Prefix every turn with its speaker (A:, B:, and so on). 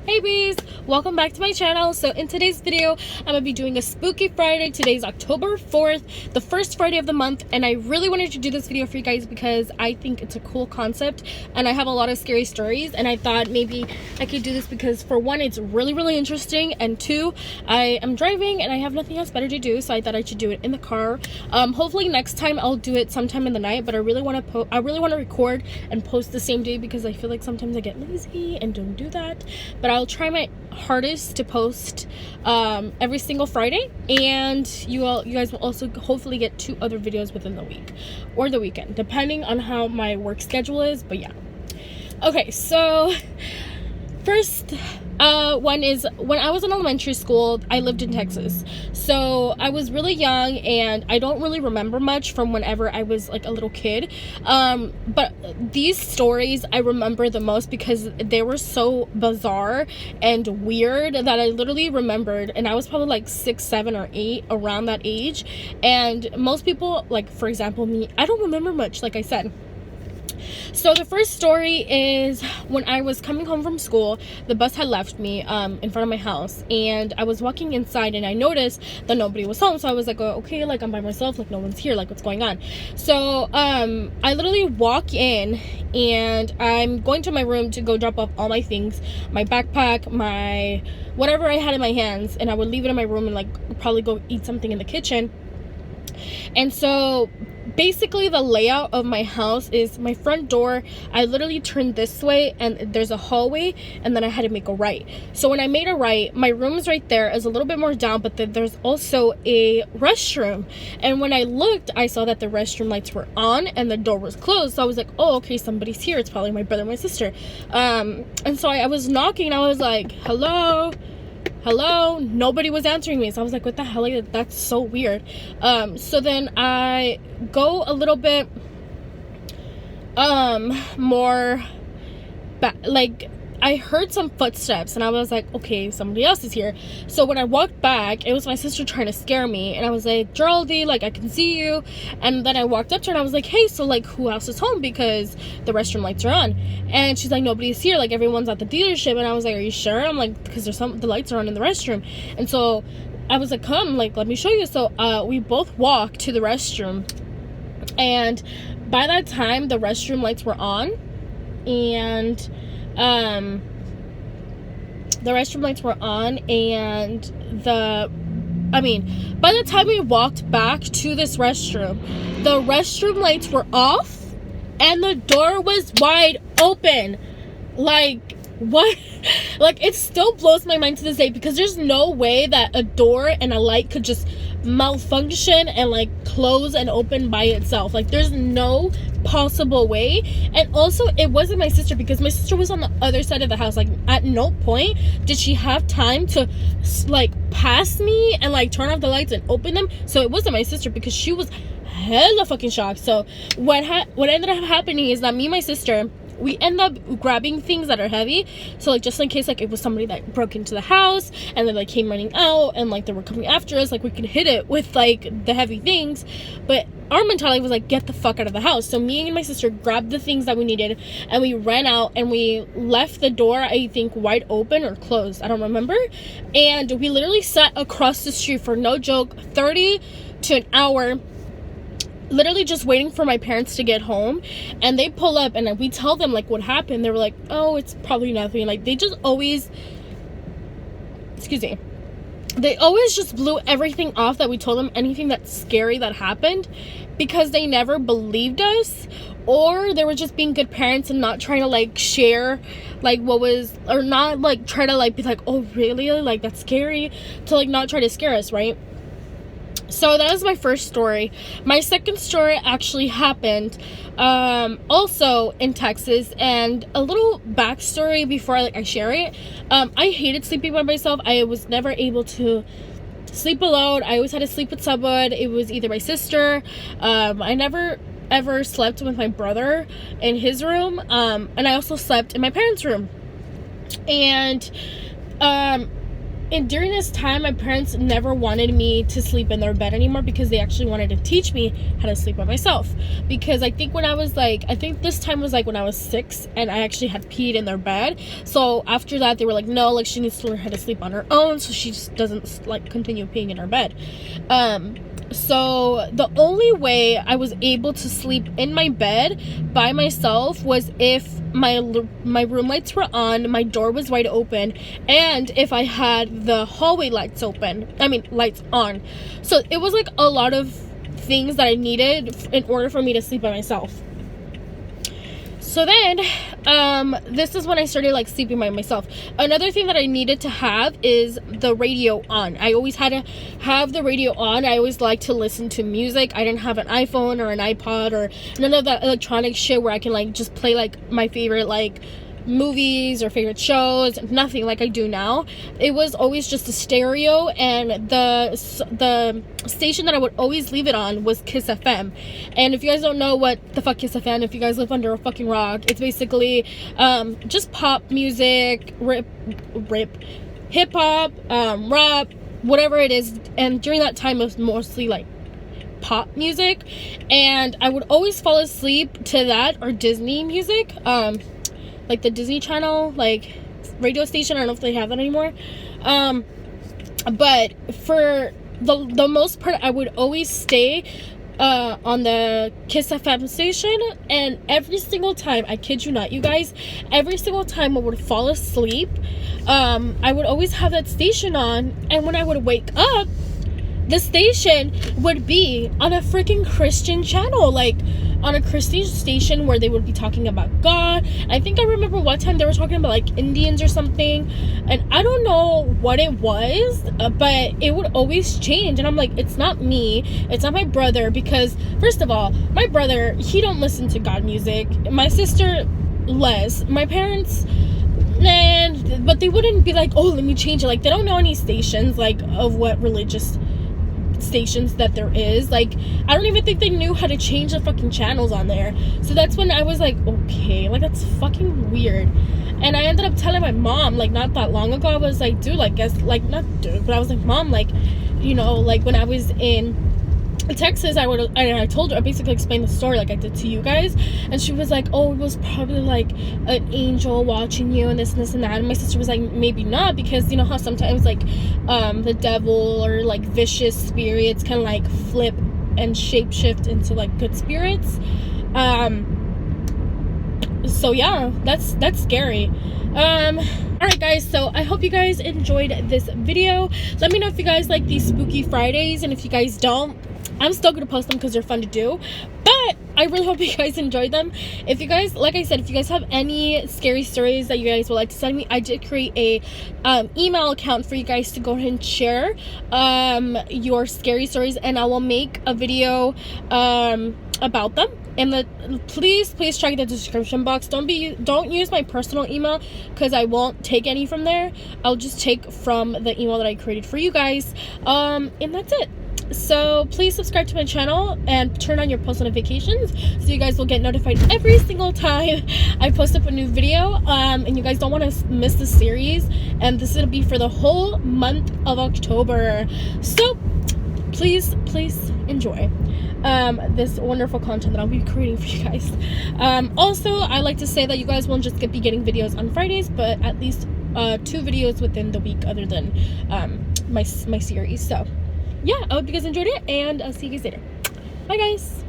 A: Hey bees, welcome back to my channel. So in today's video I'm gonna be doing a spooky Friday. Today's October 4th, the first Friday of the month, and I really wanted to do this video for you guys because I think it's a cool concept and I have a lot of scary stories, and I thought maybe I could do this because for one, it's really interesting, and two, I am driving and I have nothing else better to do, so I thought I should do it in the car. Hopefully next time I'll do it sometime in the night, but I really want to record and post the same day because I feel like sometimes I get lazy and don't do that. But I'll try my hardest to post every single Friday, and you guys will also hopefully get 2 other videos within the week or the weekend, depending on how my work schedule is. But yeah, okay, so first one is when I was in elementary school. I lived in Texas, so I was really young and I don't really remember much from whenever I was like a little kid, but these stories I remember the most because they were so bizarre and weird that I literally remembered, and I was probably like 6, 7, or 8, around that age. And most people, like for example me, I don't remember much, like I said. So the first story is when I was coming home from school. The bus had left me in front of my house, and I was walking inside and I noticed that nobody was home. So I was like, oh, okay, like I'm by myself, like no one's here, like what's going on? So I literally walk in and I'm going to my room to go drop off all my things, my backpack, my whatever I had in my hands, and I would leave it in my room and like probably go eat something in the kitchen. And so basically the layout of my house is my front door. I literally turned this way and there's a hallway, and then I had to make a right. So when I made a right, my room is right there. It's a little bit more down, but then there's also a restroom. And when I looked, I saw that the restroom lights were on and the door was closed. So I was like, oh, okay, somebody's here. It's probably my brother and my sister. And so I was knocking and I was like, hello, nobody was answering me. So I was like, what the hell, like, that's so weird. So then I go a little bit more back, like I heard some footsteps and I was like, okay, somebody else is here. So when I walked back, it was my sister trying to scare me, and I was like, Geraldine, like I can see you. And then I walked up to her and I was like, hey, so like who else is home, because the restroom lights are on? And she's like, nobody's here, like everyone's at the dealership. And I was like, are you sure? I'm like, because the lights are on in the restroom. And so I was like, come, like let me show you. So we both walked to the restroom, and by that time the restroom lights were on, and the restroom lights were on, and by the time we walked back to this restroom, the restroom lights were off and the door was wide open. Like, what? Like, it still blows my mind to this day, because there's no way that a door and a light could just malfunction and like close and open by itself. Like, there's no possible way. And also, it wasn't my sister, because my sister was on the other side of the house. Like, at no point did she have time to like pass me and like turn off the lights and open them. So it wasn't my sister, because she was hella fucking shocked. So what ended up happening is that me and my sister, we end up grabbing things that are heavy, so like just in case like it was somebody that broke into the house and then like came running out and like they were coming after us, like we could hit it with like the heavy things. But our mentality was like, get the fuck out of the house. So me and my sister grabbed the things that we needed and we ran out, and we left the door, I think, wide open or closed, I don't remember. And we literally sat across the street for no joke 30 to an hour, literally just waiting for my parents to get home. And they pull up and we tell them like what happened. They were like, oh, it's probably nothing. Like, they just always, they always just blew everything off that we told them, anything that's scary that happened, because they never believed us, or they were just being good parents and not trying to like share like what was, or not like try to like be like, oh really, like that's scary, to like not try to scare us, right? So that was my first story. My second story actually happened also in Texas, and a little backstory before I share it. I hated sleeping by myself. I was never able to sleep alone. I always had to sleep with someone. It was either my sister. I never ever slept with my brother in his room, and I also slept in my parents' room. And and during this time, my parents never wanted me to sleep in their bed anymore, because they actually wanted to teach me how to sleep by myself. Because I think when I was like, I think this time was like when I was 6, and I actually had peed in their bed. So after that, they were like, no, like she needs to learn how to sleep on her own, so she just doesn't like continue peeing in her bed. So the only way I was able to sleep in my bed by myself was if my room lights were on, my door was wide open, and if I had the hallway lights on. So it was like a lot of things that I needed in order for me to sleep by myself. So then, this is when I started like sleeping by myself. Another thing that I needed to have is the radio on. I always had to have the radio on. I always liked to listen to music. I didn't have an iPhone or an iPod or none of that electronic shit where I can like just play like my favorite like movies or favorite shows. Nothing like I do now. It was always just a stereo, and the station that I would always leave it on was Kiss FM. And if you guys don't know what the fuck Kiss FM, if you guys live under a fucking rock, it's basically just pop music, hip hop, rap, whatever it is. And during that time it was mostly like pop music, and I would always fall asleep to that or Disney music, like the Disney Channel, like radio station. I don't know if they have that anymore. But for the most part, I would always stay on the Kiss FM station, and every single time, I kid you not, you guys, every single time I would fall asleep, I would always have that station on, and when I would wake up, the station would be on a freaking Christian channel, like on a Christian station where they would be talking about God. I think I remember one time they were talking about like Indians or something, and I don't know what it was, but it would always change, and I'm like, it's not me, it's not my brother, because first of all, my brother, he don't listen to God music, my sister less, my parents, but they wouldn't be like, oh, let me change it. Like, they don't know any stations like of what religious stations that there is. Like, I don't even think they knew how to change the fucking channels on there. So that's when I was like, okay, like, that's fucking weird. And I ended up telling my mom, like, not that long ago. I was like, dude, like, guess, like, not dude, but I was like, mom, like, you know, like, when I was in Texas, I told her, I basically explained the story like I did to you guys, and she was like, oh, it was probably like an angel watching you and this and that. And my sister was like, maybe not, because you know how sometimes like the devil or like vicious spirits can like flip and shapeshift into like good spirits. So yeah, that's scary. Alright guys, so I hope you guys enjoyed this video. Let me know if you guys like these spooky Fridays, and if you guys don't, I'm still gonna post them because they're fun to do, but I really hope you guys enjoyed them. If you guys, like I said, if you guys have any scary stories that you guys would like to send me, I did create a email account for you guys to go ahead and share your scary stories, and I will make a video about them. And please check the description box. Don't use my personal email, because I won't take any from there. I'll just take from the email that I created for you guys, and that's it. So please subscribe to my channel and turn on your post notifications so you guys will get notified every single time I post up a new video, and you guys don't want to miss the series, and this will be for the whole month of October. So please enjoy this wonderful content that I'll be creating for you guys. Also, I like to say that you guys won't just be getting videos on Fridays, but at least 2 videos within the week, other than my series. So yeah, I hope you guys enjoyed it, and I'll see you guys later. Bye guys.